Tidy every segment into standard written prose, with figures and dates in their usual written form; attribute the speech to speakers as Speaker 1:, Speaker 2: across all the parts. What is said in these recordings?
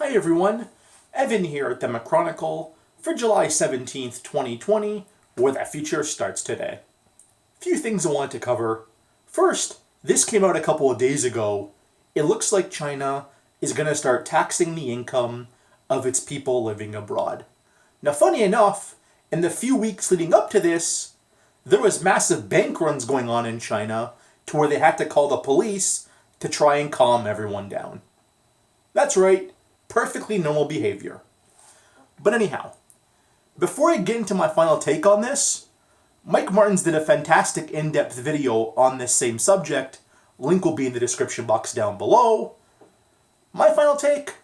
Speaker 1: Hi everyone, Evan here at the Chronicle for July 17th, 2020, where that feature starts today. Few things I want to cover. First, this came out a couple of days ago. It looks like China is going to start taxing the income of its people living abroad. Now, funny enough, in the few weeks leading up to this, there was massive bank runs going on in China to where they had to call the police to try and calm everyone down. That's right. Perfectly normal behavior. But anyhow, before I get into my final take on this, Mike Martins did a fantastic in-depth video on this same subject. Link will be in the description box down below. My final take?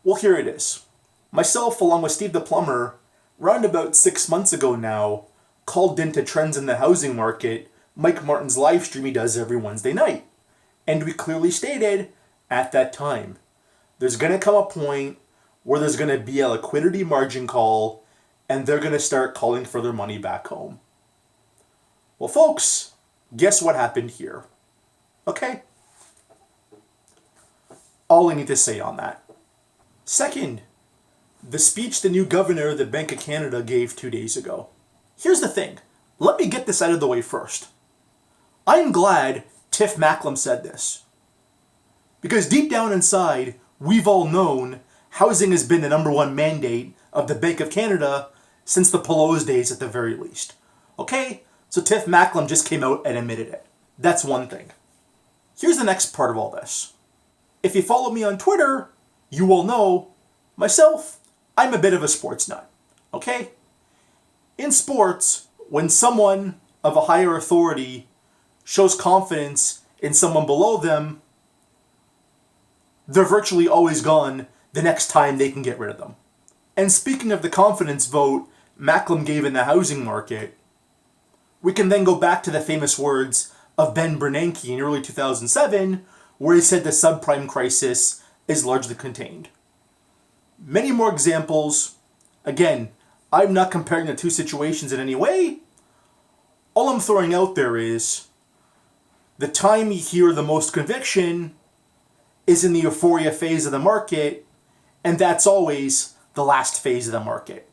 Speaker 1: Well, here it is. Myself, along with Steve the Plumber, round about 6 months ago now, called into Trends in the Housing Market, Mike Martins' live stream he does every Wednesday night. And we clearly stated at that time, there's going to come a point where there's going to be a liquidity margin call and they're going to start calling for their money back home. Well, folks, guess what happened here? Okay? All I need to say on that. Second, the speech the new governor of the Bank of Canada gave 2 days ago. Here's the thing. Let me get this out of the way first. I'm glad Tiff Macklem said this. Because deep down inside, we've all known housing has been the #1 mandate of the Bank of Canada since the Pelot's days at the very least. Okay? So Tiff Macklem just came out and admitted it. That's one thing. Here's the next part of all this. If you follow me on Twitter, you will know, myself, I'm a bit of a sports nut. Okay? In sports, when someone of a higher authority shows confidence in someone below them, they're virtually always gone the next time they can get rid of them. And speaking of the confidence vote Macklem gave in the housing market, we can then go back to the famous words of Ben Bernanke in early 2007, where he said the subprime crisis is largely contained. Many more examples. Again, I'm not comparing the two situations in any way. All I'm throwing out there is the time you hear the most conviction is in the euphoria phase of the market, and that's always the last phase of the market.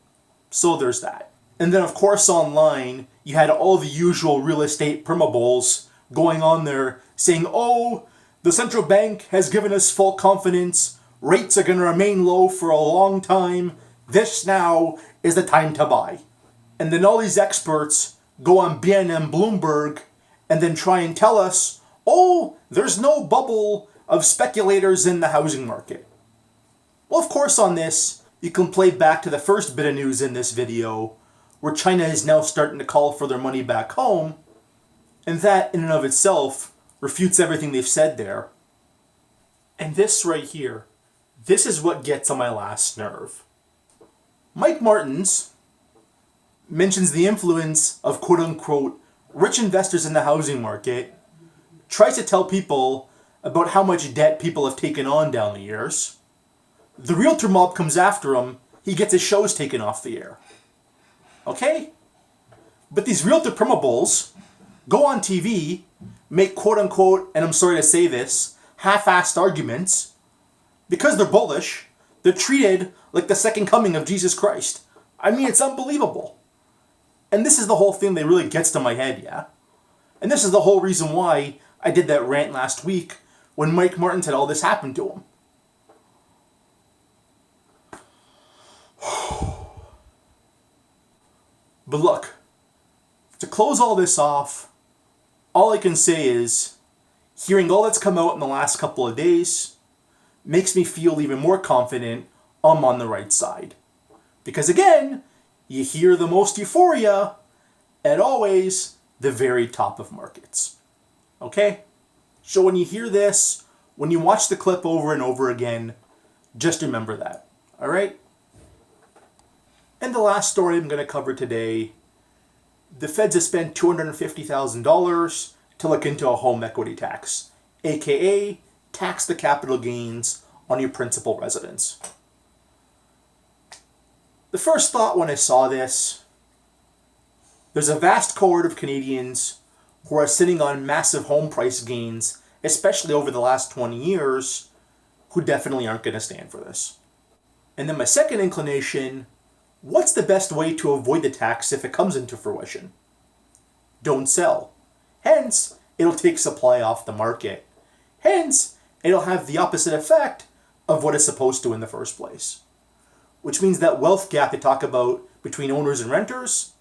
Speaker 1: So there's that. And then, of course, online, you had all the usual real estate permabulls going on there saying, oh, the central bank has given us full confidence, rates are going to remain low for a long time, this now is the time to buy. And then all these experts go on BNN Bloomberg and then try and tell us, oh, there's no bubble of speculators in the housing market. Well, of course, on this, you can play back to the first bit of news in this video, where China is now starting to call for their money back home, and that in and of itself refutes everything they've said there. And this right here, this is what gets on my last nerve. Mike Martins mentions the influence of quote-unquote rich investors in the housing market, tries to tell people about how much debt people have taken on down the years. The realtor mob comes after him, he gets his shows taken off the air. Okay? But these realtor permabulls go on TV, make quote-unquote, and I'm sorry to say this, half-assed arguments. Because they're bullish, they're treated like the second coming of Jesus Christ. I mean, it's unbelievable. And this is the whole thing that really gets to my head, yeah? And this is the whole reason why I did that rant last week when Mike Martins had all this happen to him. But look, to close all this off, all I can say is, hearing all that's come out in the last couple of days makes me feel even more confident I'm on the right side. Because again, you hear the most euphoria at always the very top of markets. Okay? So when you hear this, when you watch the clip over and over again, just remember that. Alright? And the last story I'm going to cover today, the feds have spent $250,000 to look into a home equity tax, aka tax the capital gains on your principal residence. The first thought when I saw this, there's a vast cohort of Canadians who are sitting on massive home price gains, especially over the last 20 years, who definitely aren't going to stand for this. And then my second inclination, what's the best way to avoid the tax if it comes into fruition? Don't sell. Hence, it'll take supply off the market. Hence, it'll have the opposite effect of what it's supposed to in the first place. Which means that wealth gap they talk about between owners and renters,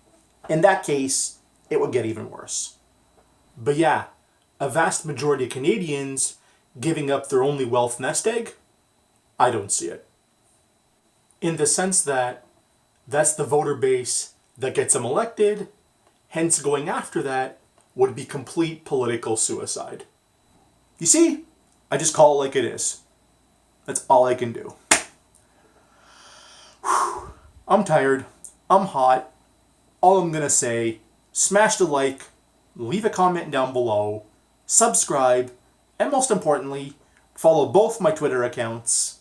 Speaker 1: in that case, it would get even worse. But yeah, a vast majority of Canadians giving up their only wealth nest egg, I don't see it. In the sense that that's the voter base that gets them elected, hence going after that would be complete political suicide. You see, I just call it like it is. That's all I can do. Whew. I'm tired. I'm hot. All I'm gonna say, smash the like, leave a comment down below, subscribe, and most importantly, follow both my Twitter accounts.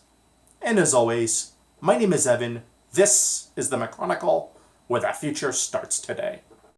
Speaker 1: And as always, my name is Evan. This is the McChronicle, where the future starts today.